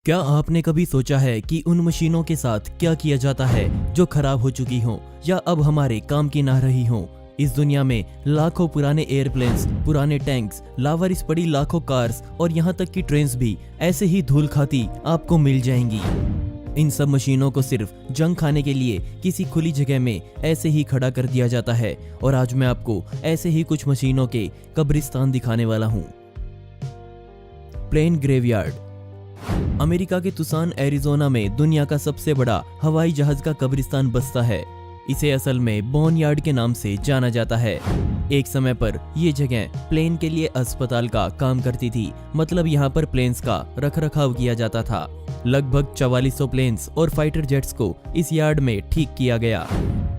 क्या आपने कभी सोचा है कि उन मशीनों के साथ क्या किया जाता है जो खराब हो चुकी हों या अब हमारे काम की ना रही हों? इस दुनिया में लाखों पुराने एयरप्लेन्स, पुराने टैंक्स, लावारिस पड़ी लाखों कार्स और यहाँ तक कि ट्रेन्स भी ऐसे ही धूल खाती आपको मिल जाएंगी। इन सब मशीनों को सिर्फ जंग खाने के लिए किसी खुली जगह में ऐसे ही खड़ा कर दिया जाता है और आज मैं आपको ऐसे ही कुछ मशीनों के कब्रिस्तान दिखाने वाला हूँ। Plane graveyard. अमेरिका के तुसान एरिजोना में दुनिया का सबसे बड़ा हवाई जहाज का कब्रिस्तान बसता है। इसे असल में बोन यार्ड के नाम से जाना जाता है। एक समय पर यह जगह प्लेन के लिए अस्पताल का काम करती थी, मतलब यहाँ पर प्लेन्स का रखरखाव किया जाता था। लगभग 4400 प्लेन्स और फाइटर जेट्स को इस यार्ड में ठीक किया गया।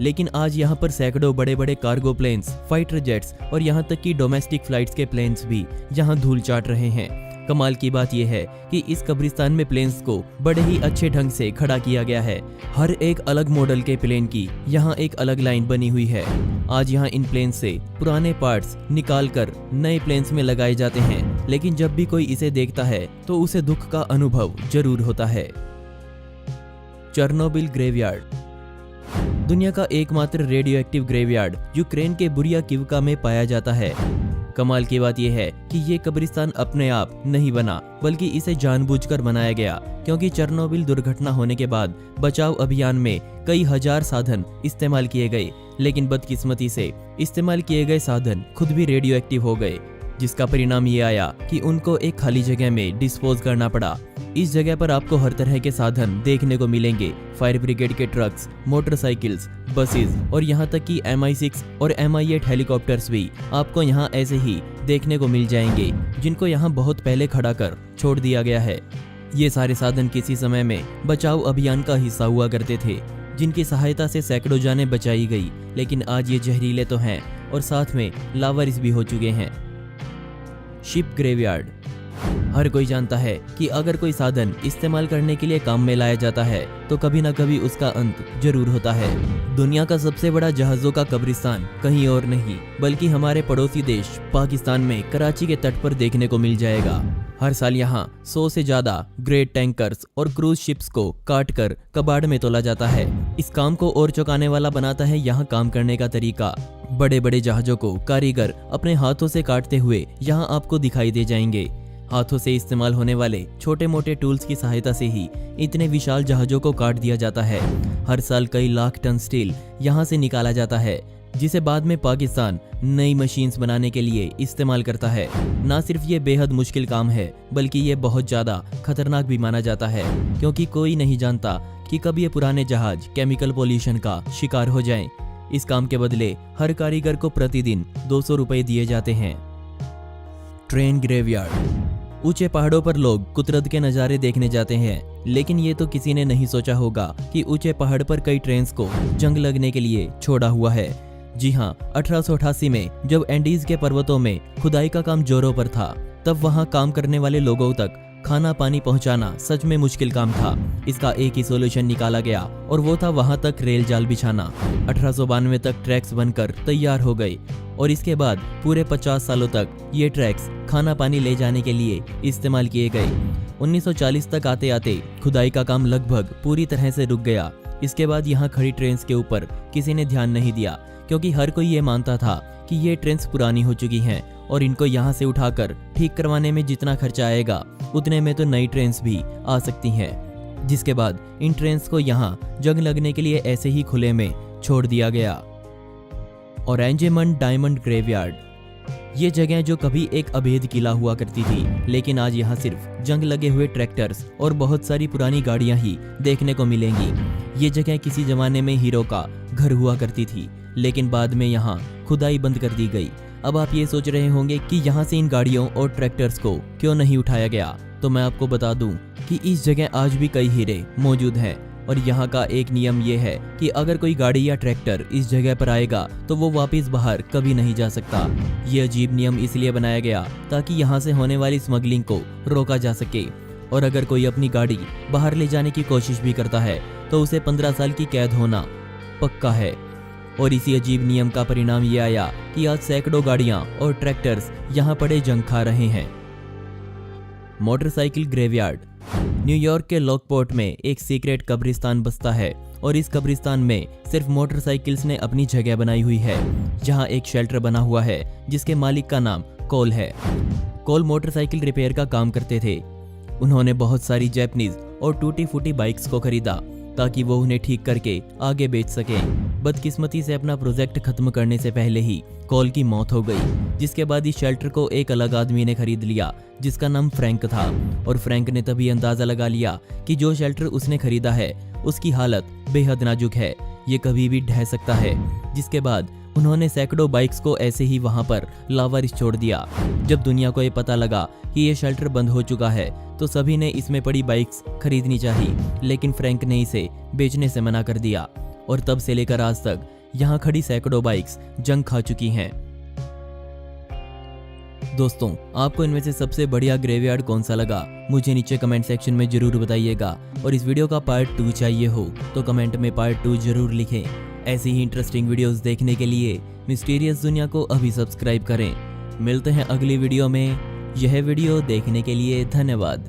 लेकिन आज यहाँ पर सैकड़ों बड़े बड़े कार्गो प्लेन्स, फाइटर जेट्स और यहाँ तक कि डोमेस्टिक फ्लाइट्स के प्लेन्स भी यहाँ धूल चाट रहे हैं। कमाल की बात यह है कि इस कब्रिस्तान में प्लेन्स को बड़े ही अच्छे ढंग से खड़ा किया गया है। हर एक अलग मॉडल के प्लेन की यहाँ एक अलग लाइन बनी हुई है। आज यहाँ इन प्लेन से पुराने पार्ट्स निकालकर नए प्लेन्स में लगाए जाते हैं, लेकिन जब भी कोई इसे देखता है तो उसे दुख का अनुभव जरूर होता है। Chernobyl graveyard. दुनिया का एकमात्र रेडियो एक्टिव ग्रेवयार्ड यूक्रेन के बुरियाकिवका में पाया जाता है। कमाल की बात यह है कि ये कब्रिस्तान अपने आप नहीं बना, बल्कि इसे जानबूझकर बनाया गया, क्योंकि चेर्नोबिल दुर्घटना होने के बाद बचाव अभियान में कई हजार साधन इस्तेमाल किए गए, लेकिन बदकिस्मती से इस्तेमाल किए गए साधन खुद भी रेडियो एक्टिव हो गए, जिसका परिणाम ये आया कि उनको एक खाली जगह में डिस्पोज करना पड़ा। इस जगह पर आपको हर तरह के साधन देखने को मिलेंगे। फायर ब्रिगेड के ट्रक्स, मोटरसाइकिल्स, बसेस और यहाँ तक कि MI6 और MI8 हेलीकॉप्टर्स भी आपको यहाँ ऐसे ही देखने को मिल जाएंगे, जिनको यहाँ बहुत पहले खड़ा कर छोड़ दिया गया है। ये सारे साधन किसी समय में बचाव अभियान का हिस्सा हुआ करते थे, जिनकी सहायता से सैकड़ों जानें बचाई गई, लेकिन आज ये जहरीले तो हैं और साथ में लावारिस भी हो चुके हैं। Ship graveyard. हर कोई जानता है कि अगर कोई साधन इस्तेमाल करने के लिए काम में लाया जाता है तो कभी ना कभी उसका अंत जरूर होता है। दुनिया का सबसे बड़ा जहाजों का कब्रिस्तान कहीं और नहीं बल्कि हमारे पड़ोसी देश पाकिस्तान में कराची के तट पर देखने को मिल जाएगा। हर साल यहाँ 100 से ज्यादा ग्रेट टैंकर्स और क्रूज शिप्स को काट कर कबाड़ में तोला जाता है। इस काम को और चौंकाने वाला बनाता है यहाँ काम करने का तरीका। बड़े बड़े जहाजों को कारीगर अपने हाथों से काटते हुए यहाँ आपको दिखाई दे जाएंगे। हाथों से इस्तेमाल होने वाले छोटे मोटे टूल्स की सहायता से ही इतने विशाल जहाजों को काट दिया जाता है। हर साल कई लाख टन स्टील यहाँ से निकाला जाता है, जिसे बाद में पाकिस्तान नई मशीन्स बनाने के लिए इस्तेमाल करता है। ना सिर्फ ये बेहद मुश्किल काम है, बल्कि ये बहुत ज्यादा खतरनाक भी माना जाता है, क्योंकि कोई नहीं जानता कि कब ये पुराने जहाज केमिकल पोल्यूशन का शिकार हो जाएं। इस काम के बदले हर कारीगर को प्रतिदिन 200 रुपए दिए जाते हैं। Train graveyard. ऊंचे पहाड़ों पर लोग कुदरत के नज़ारे देखने जाते हैं, लेकिन ये तो किसी ने नहीं सोचा होगा कि ऊंचे पहाड़ पर कई ट्रेन्स को जंग लगने के लिए छोड़ा हुआ है। जी हाँ, 1888 में जब एंडीज के पर्वतों में खुदाई का काम जोरों पर था, तब वहाँ काम करने वाले लोगों तक खाना पानी पहुंचाना सच में मुश्किल काम था। इसका एक ही सोल्यूशन निकाला गया और वो था वहां तक रेल जाल बिछाना। 1892 तक ट्रैक्स बनकर तैयार हो गए और इसके बाद पूरे 50 सालों तक ये ट्रैक्स खाना पानी ले जाने के लिए इस्तेमाल किए गए। 1940 तक आते आते खुदाई का काम लगभग पूरी तरह से रुक गया। इसके बाद यहाँ खड़ी ट्रेन्स के ऊपर किसी ने ध्यान नहीं दिया, क्योंकि हर कोई ये मानता था कि ये ट्रेन्स पुरानी हो चुकी हैं और इनको यहाँ से उठाकर ठीक करवाने में जितना खर्चा आएगा उतने में तो नई ट्रेन्स भी आ सकती हैं। जिसके बाद इन ट्रेन्स को यहाँ जंग लगने के लिए ऐसे ही खुले में छोड़ दिया गया। ओरेंजेमंड डायमंड ग्रेवयार्ड। ये जगह जो कभी एक अभेद किला हुआ करती थी, लेकिन आज यहाँ सिर्फ जंग लगे हुए ट्रैक्टर्स और बहुत सारी पुरानी गाड़ियां ही देखने को मिलेंगी। ये जगह किसी जमाने में हीरो का घर हुआ करती थी, लेकिन बाद में यहाँ खुदाई बंद कर दी गई। अब आप ये सोच रहे होंगे कि यहाँ से इन गाड़ियों और ट्रैक्टर्स को क्यों नहीं उठाया गया, तो मैं आपको बता दूं कि इस जगह आज भी कई हीरे मौजूद हैं और यहाँ का एक नियम ये है कि अगर कोई गाड़ी या ट्रैक्टर इस जगह पर आएगा तो वो वापस बाहर कभी नहीं जा सकता। ये अजीब नियम इसलिए बनाया गया ताकि यहाँ से होने वाली स्मगलिंग को रोका जा सके, और अगर कोई अपनी गाड़ी बाहर ले जाने की कोशिश भी करता है तो उसे 15 साल की कैद होना पक्का है। और इसी अजीब नियम का परिणाम ये आया कि आज सैकड़ों गाड़ियां और ट्रैक्टर्स यहाँ पड़े जंग खा रहे हैं। Motorcycle graveyard. न्यूयॉर्क के लॉकपोर्ट में एक सीक्रेट कब्रिस्तान बसता है और इस कब्रिस्तान में सिर्फ मोटरसाइकिल्स ने अपनी जगह बनाई हुई है। जहां एक शेल्टर बना हुआ है जिसके मालिक का नाम कोल है। कोल मोटरसाइकिल रिपेयर का काम करते थे। उन्होंने बहुत सारी जैपनीज और टूटी फूटी बाइक्स को खरीदा ताकि वो उन्हें ठीक करके आगे बेच सकें। बदकिस्मती से अपना प्रोजेक्ट खत्म करने से पहले ही कोल की मौत हो गई, जिसके बाद इस शेल्टर को एक अलग आदमी ने खरीद लिया जिसका नाम फ्रैंक था। और फ्रैंक ने तभी अंदाजा लगा लिया कि जो शेल्टर उसने खरीदा है उसकी हालत बेहद नाजुक है, ये कभी भी ढह सकता है। जिसके बाद उन्होंने सैकड़ों बाइक्स को ऐसे ही वहां पर लावारिस छोड़ दिया। जब दुनिया को ये पता लगा कि ये शेल्टर बंद हो चुका है तो सभी ने इसमें पड़ी बाइक्स खरीदनी चाहिए, लेकिन फ्रैंक ने इसे बेचने से मना कर दिया। और तब से लेकर आज तक यहाँ खड़ी सैकड़ों बाइक्स जंग खा चुकी हैं। दोस्तों, आपको इनमें से सबसे बढ़िया ग्रेवयार्ड कौन सा लगा मुझे नीचे कमेंट सेक्शन में जरूर बताइएगा। और इस वीडियो का पार्ट 2 चाहिए हो तो कमेंट में पार्ट 2 जरूर लिखें। ऐसी ही इंटरेस्टिंग वीडियोस देखने के लिए मिस्टीरियस दुनिया को अभी सब्सक्राइब करें। मिलते हैं अगली वीडियो में। यह वीडियो देखने के लिए धन्यवाद।